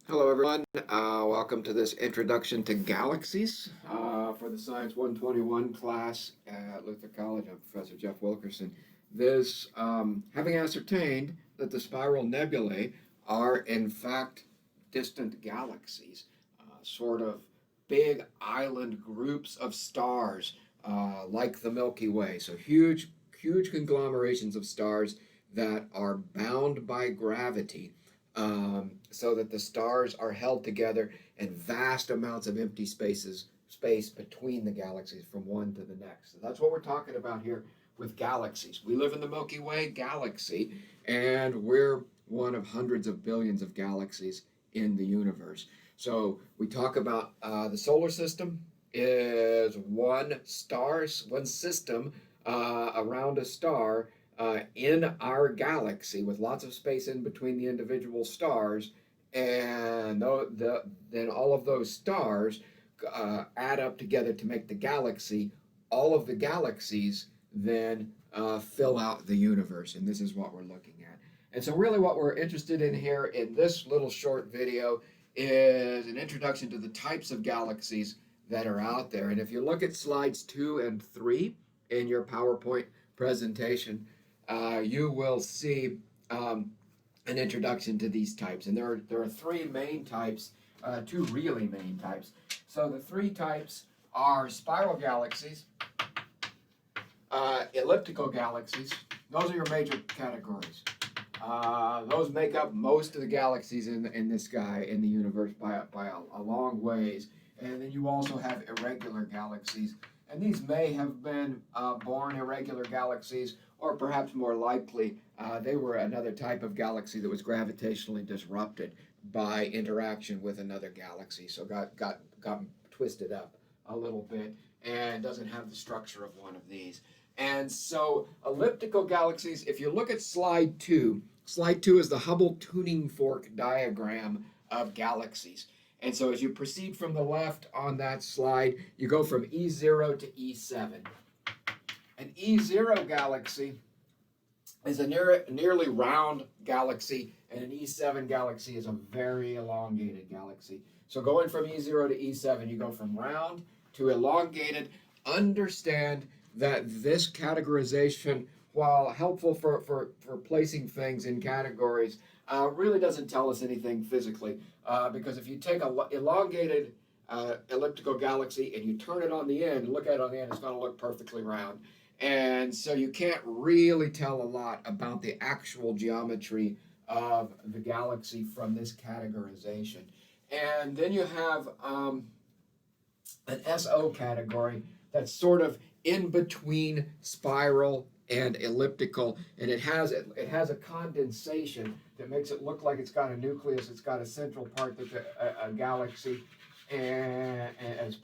Hello, everyone. Welcome to this Introduction to Galaxies for the Science 121 class at Luther College. I'm Professor Jeff Wilkerson. Having ascertained that the spiral nebulae are, in fact, distant galaxies, sort of big island groups of stars like the Milky Way. So huge conglomerations of stars that are bound by gravity so that the stars are held together and vast amounts of empty space between the galaxies from one to the next. So that's what we're talking about here with galaxies. We live in the Milky Way galaxy, and we're one of hundreds of billions of galaxies in the universe. So we talk about the solar system is one system around a star in our galaxy with lots of space in between the individual stars, and then all of those stars add up together to make the galaxy. All of the galaxies then fill out the universe, and this is what we're looking at. And so really what we're interested in here in this little short video is an introduction to the types of galaxies that are out there. And if you look at slides 2 and 3 in your PowerPoint presentation, you will see an introduction to these types. And there are three main types, two really main types. So the three types are spiral galaxies, elliptical galaxies. Those are your major categories. Those make up most of the galaxies in the sky, in the universe, by a long ways. And then you also have irregular galaxies. And these may have been born irregular galaxies, or perhaps more likely, they were another type of galaxy that was gravitationally disrupted by interaction with another galaxy. So got twisted up a little bit and doesn't have the structure of one of these. And so elliptical galaxies, if you look at slide 2 is the Hubble tuning fork diagram of galaxies. And so as you proceed from the left on that slide, you go from E0 to E7. An E0 galaxy is a nearly round galaxy, and an E7 galaxy is a very elongated galaxy. So going from E0 to E7, you go from round to elongated. Understand that this categorization, while helpful for placing things in categories, really doesn't tell us anything physically. Because if you take an elongated elliptical galaxy and you turn it on the end, look at it on the end, it's going to look perfectly round. And so you can't really tell a lot about the actual geometry of the galaxy from this categorization. And then you have an SO category that's sort of in between spiral and elliptical, and it has a condensation that makes it look like it's got a nucleus. It's got a central part that's a galaxy, and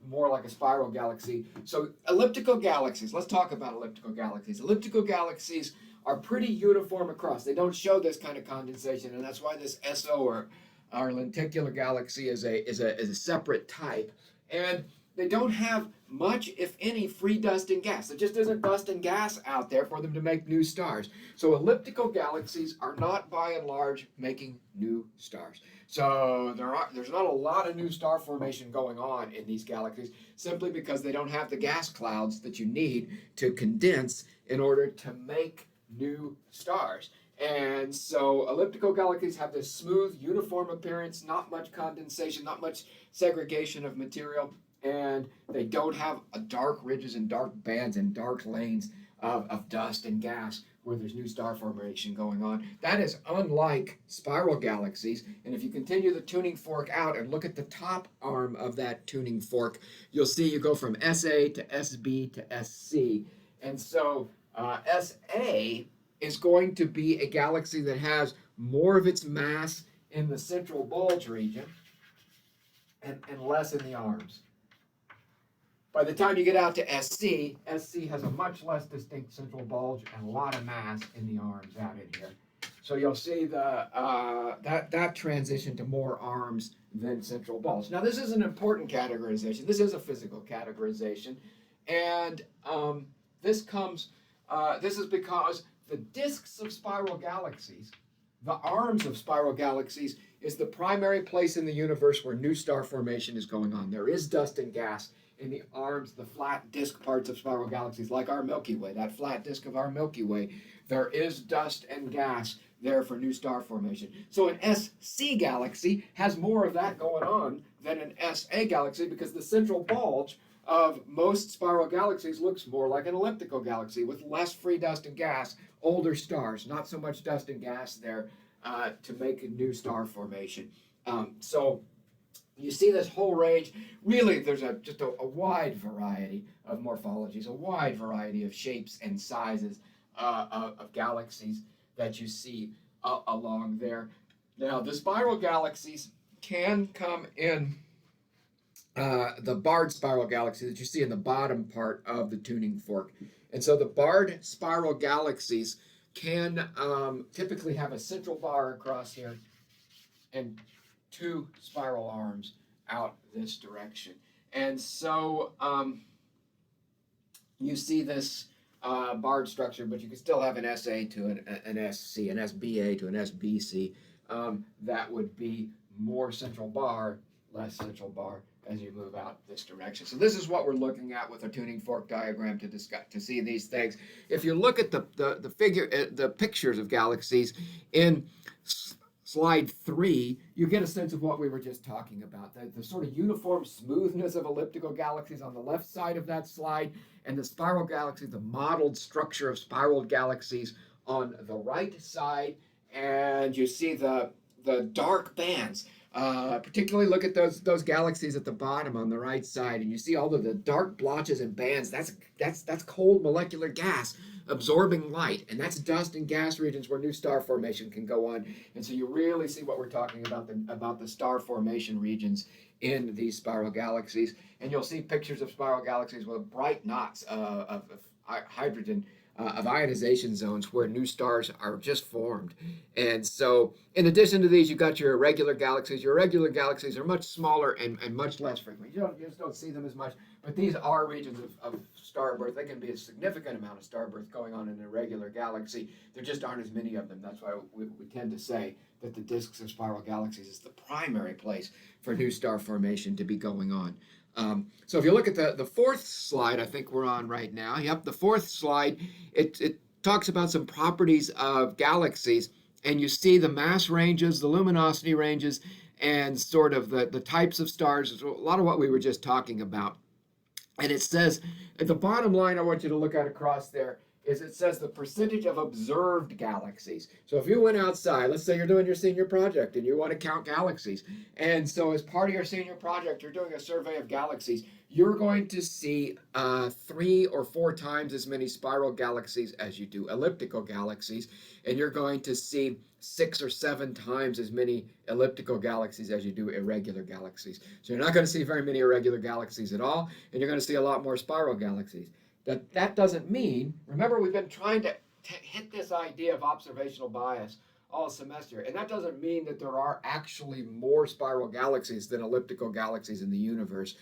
more like a spiral galaxy. So elliptical galaxies, let's talk about elliptical galaxies. Elliptical galaxies are pretty uniform across. They don't show this kind of condensation, and that's why this SO or lenticular galaxy is a separate type. And they don't have much, if any, free dust and gas. There just isn't dust and gas out there for them to make new stars. So elliptical galaxies are not, by and large, making new stars. So there's not a lot of new star formation going on in these galaxies, simply because they don't have the gas clouds that you need to condense in order to make new stars. And so elliptical galaxies have this smooth, uniform appearance, not much condensation, not much segregation of material, and they don't have dark ridges and dark bands and dark lanes of dust and gas where there's new star formation going on. That is unlike spiral galaxies. And if you continue the tuning fork out and look at the top arm of that tuning fork, you'll see you go from SA to SB to SC. And so SA is going to be a galaxy that has more of its mass in the central bulge region and less in the arms. By the time you get out to SC, SC has a much less distinct central bulge and a lot of mass in the arms out in here. So you'll see that transition to more arms than central bulge. Now this is an important categorization. This is a physical categorization, and this is because the disks of spiral galaxies, the arms of spiral galaxies, is the primary place in the universe where new star formation is going on. There is dust and gas in the arms, the flat disk parts of spiral galaxies, like our Milky Way, that flat disk of our Milky Way. There is dust and gas there for new star formation. So an SC galaxy has more of that going on than an SA galaxy, because the central bulge of most spiral galaxies looks more like an elliptical galaxy with less free dust and gas, older stars, not so much dust and gas there to make a new star formation. So you see this whole range. Really, there's just a wide variety of morphologies, a wide variety of shapes and sizes of galaxies that you see along there. Now, the spiral galaxies can come in the barred spiral galaxies that you see in the bottom part of the tuning fork. And so the barred spiral galaxies can typically have a central bar across here and two spiral arms out this direction. And so you see this barred structure, but you can still have an SA to an SC, an SBA to an SBC. That would be more central bar, less central bar as you move out this direction. So this is what we're looking at with a tuning fork diagram to discuss, to see these things. If you look at the pictures of galaxies in slide 3, you get a sense of what we were just talking about. The sort of uniform smoothness of elliptical galaxies on the left side of that slide, and the spiral galaxies, the modeled structure of spiral galaxies on the right side. And you see the dark bands. Particularly look at those galaxies at the bottom on the right side, and you see all of the dark blotches and bands. That's cold molecular gas absorbing light, and that's dust and gas regions where new star formation can go on. And so you really see what we're talking about the star formation regions in these spiral galaxies. And you'll see pictures of spiral galaxies with bright knots of hydrogen. Of ionization zones where new stars are just formed. And so in addition to these, you've got your irregular galaxies. Your irregular galaxies are much smaller and much less frequent. You just don't see them as much, but these are regions of star birth. There can be a significant amount of star birth going on in an irregular galaxy. There just aren't as many of them. That's why we tend to say that the disks of spiral galaxies is the primary place for new star formation to be going on. So if you look at the fourth slide, I think we're on right now. Yep, the fourth slide, it talks about some properties of galaxies, and you see the mass ranges, the luminosity ranges, and sort of the types of stars, a lot of what we were just talking about. And it says, at the bottom line I want you to look at across there, is it says the percentage of observed galaxies. So if you went outside, let's say you're doing your senior project and you want to count galaxies, and so as part of your senior project you're doing a survey of galaxies, you're going to see 3 or 4 times as many spiral galaxies as you do elliptical galaxies, and you're going to see 6 or 7 times as many elliptical galaxies as you do irregular galaxies. So you're not going to see very many irregular galaxies at all, and you're going to see a lot more spiral galaxies. That doesn't mean, remember, we've been trying to hit this idea of observational bias all semester, and that doesn't mean that there are actually more spiral galaxies than elliptical galaxies in the universe.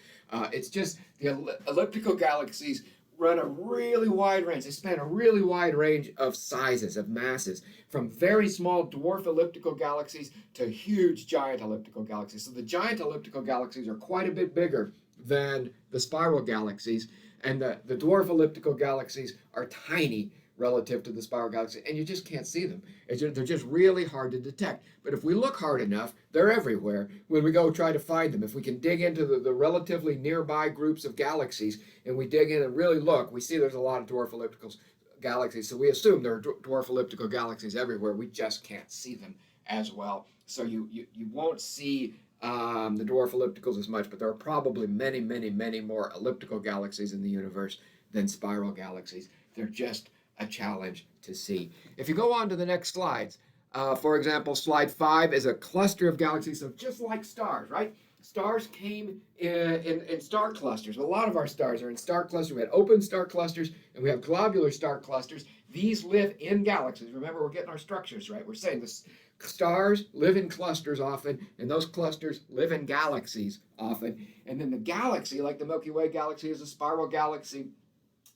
It's just the elliptical galaxies run a really wide range. They span a really wide range of sizes, of masses, from very small dwarf elliptical galaxies to huge giant elliptical galaxies. So the giant elliptical galaxies are quite a bit bigger than the spiral galaxies, and the dwarf elliptical galaxies are tiny relative to the spiral galaxy, and you just can't see them. They're just really hard to detect. But if we look hard enough, they're everywhere when we go try to find them. If we can dig into the relatively nearby groups of galaxies, and we dig in and really look, we see there's a lot of dwarf elliptical galaxies. So we assume there are dwarf elliptical galaxies everywhere. We just can't see them as well. So you won't see the dwarf ellipticals as much, but there are probably many, many, many more elliptical galaxies in the universe than spiral galaxies. They're just a challenge to see. If you go on to the next slides, for example, slide 5 is a cluster of galaxies, so just like stars, right? Stars came in star clusters. A lot of our stars are in star clusters. We had open star clusters, and we have globular star clusters. These live in galaxies. Remember, we're getting our structures right. We're saying this. Stars live in clusters often, and those clusters live in galaxies often. And then the galaxy, like the Milky Way galaxy, is a spiral galaxy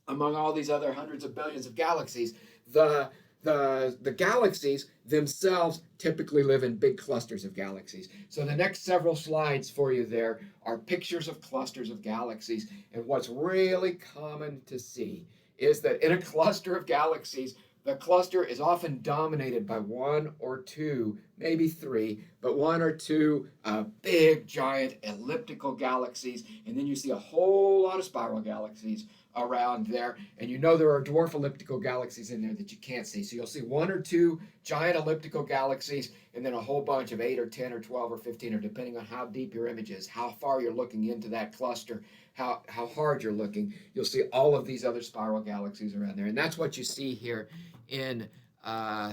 among all these other hundreds of billions of galaxies. The the galaxies themselves typically live in big clusters of galaxies. So the next several slides for you there are pictures of clusters of galaxies. And what's really common to see is that in a cluster of galaxies, the cluster is often dominated by one or two, maybe three, but one or two big, giant elliptical galaxies. And then you see a whole lot of spiral galaxies around there. And you know there are dwarf elliptical galaxies in there that you can't see. So you'll see one or two giant elliptical galaxies, and then a whole bunch of 8 or 10 or 12 or 15, or depending on how deep your image is, how far you're looking into that cluster, how hard you're looking, you'll see all of these other spiral galaxies around there. And that's what you see here in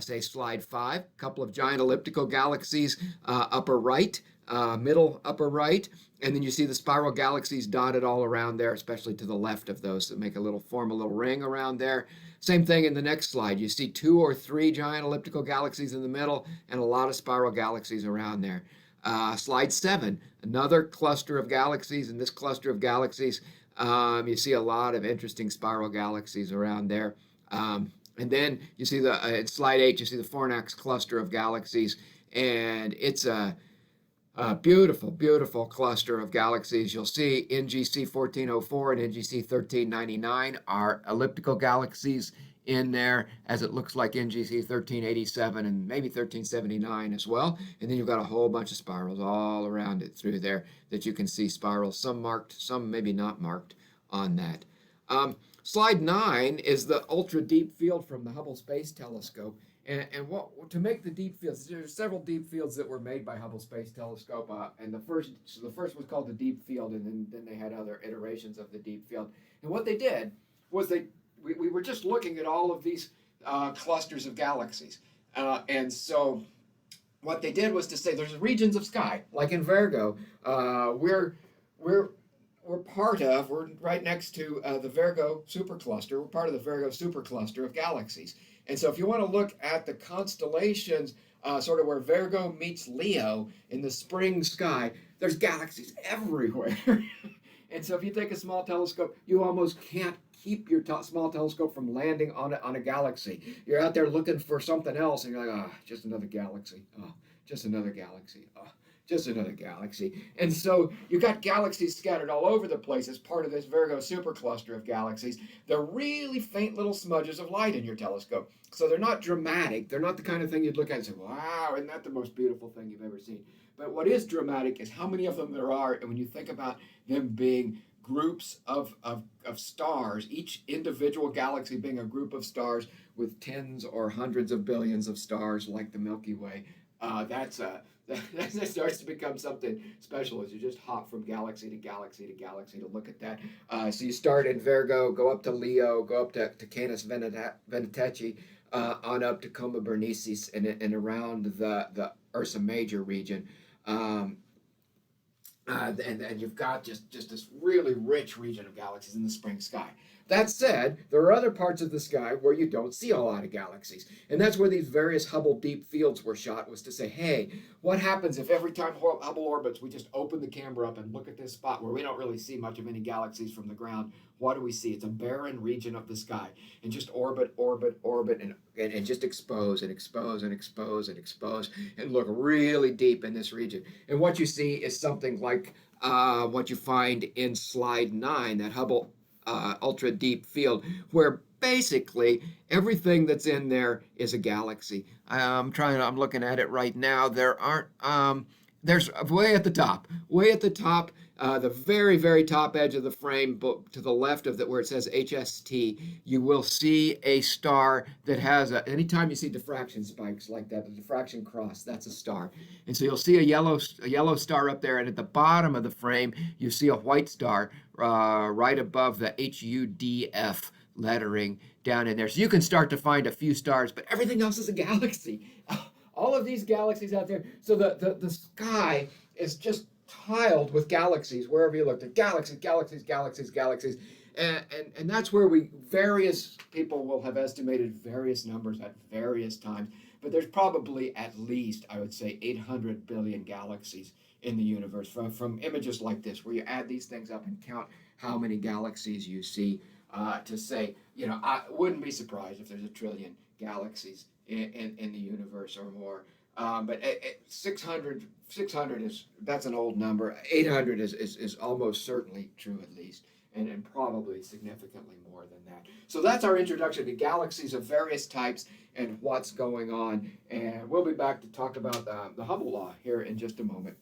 say slide 5, a couple of giant elliptical galaxies upper right, middle upper right, and then you see the spiral galaxies dotted all around there, especially to the left of those that make form a little ring around there. Same thing in the next slide. You see 2 or 3 giant elliptical galaxies in the middle and a lot of spiral galaxies around there. Slide 7, another cluster of galaxies. In this cluster of galaxies, you see a lot of interesting spiral galaxies around there. And then you see in slide 8, you see the Fornax cluster of galaxies, and it's a beautiful, beautiful cluster of galaxies. You'll see NGC 1404 and NGC 1399 are elliptical galaxies in there, as it looks like NGC 1387 and maybe 1379 as well. And then you've got a whole bunch of spirals all around it through there that you can see spirals, some marked, some maybe not marked on that. Slide 9 is the ultra deep field from the Hubble Space Telescope. And what to make the deep fields, there are several deep fields that were made by Hubble Space Telescope, and the first was called the deep field, and then they had other iterations of the deep field. And what they did was we were just looking at all of these clusters of galaxies, and so what they did was to say there's regions of sky, like in Virgo, we're right next to the Virgo supercluster. We're part of the Virgo supercluster of galaxies. And so if you want to look at the constellations, sort of where Virgo meets Leo in the spring sky, there's galaxies everywhere. And so if you take a small telescope, you almost can't keep your small telescope from landing on a galaxy. You're out there looking for something else, and you're like, just another galaxy. Just another galaxy. Just another galaxy. And so you got galaxies scattered all over the place as part of this Virgo supercluster of galaxies. They're really faint little smudges of light in your telescope. So they're not dramatic. They're not the kind of thing you'd look at and say, wow, isn't that the most beautiful thing you've ever seen? But what is dramatic is how many of them there are. And when you think about them being groups of stars, each individual galaxy being a group of stars with tens or hundreds of billions of stars like the Milky Way, that starts to become something special as you just hop from galaxy to galaxy to galaxy to look at that. So you start in Virgo, go up to Leo, go up to Canis Venatici, on up to Coma Berenices, and around the Ursa Major region. And you've got just this really rich region of galaxies in the spring sky. That said, there are other parts of the sky where you don't see a lot of galaxies. And that's where these various Hubble deep fields were shot, was to say, hey, what happens if every time Hubble orbits, we just open the camera up and look at this spot where we don't really see much of any galaxies from the ground? What do we see? It's a barren region of the sky. And just orbit, and just expose and expose and expose and expose and look really deep in this region. And what you see is something like what you find in slide 9, that Hubble ultra deep field, where basically everything that's in there is a galaxy. I'm looking at it right now. There's way at the top, the very, very top edge of the frame, to the left of where it says HST, you will see a star that has anytime you see diffraction spikes like that, the diffraction cross, that's a star. And so you'll see a yellow star up there, and at the bottom of the frame, you see a white star right above the HUDF lettering down in there. So you can start to find a few stars, but everything else is a galaxy. All of these galaxies out there. So the sky is just tiled with galaxies wherever you look. Galaxies. And that's where various people will have estimated various numbers at various times. But there's probably at least, I would say, 800 billion galaxies in the universe from images like this, where you add these things up and count how many galaxies you see, to say, I wouldn't be surprised if there's 1 trillion galaxies in the universe or more. But 600 is, that's an old number. 800 is almost certainly true, at least, and probably significantly more than that. So that's our introduction to galaxies of various types and what's going on. And we'll be back to talk about the Hubble law here in just a moment.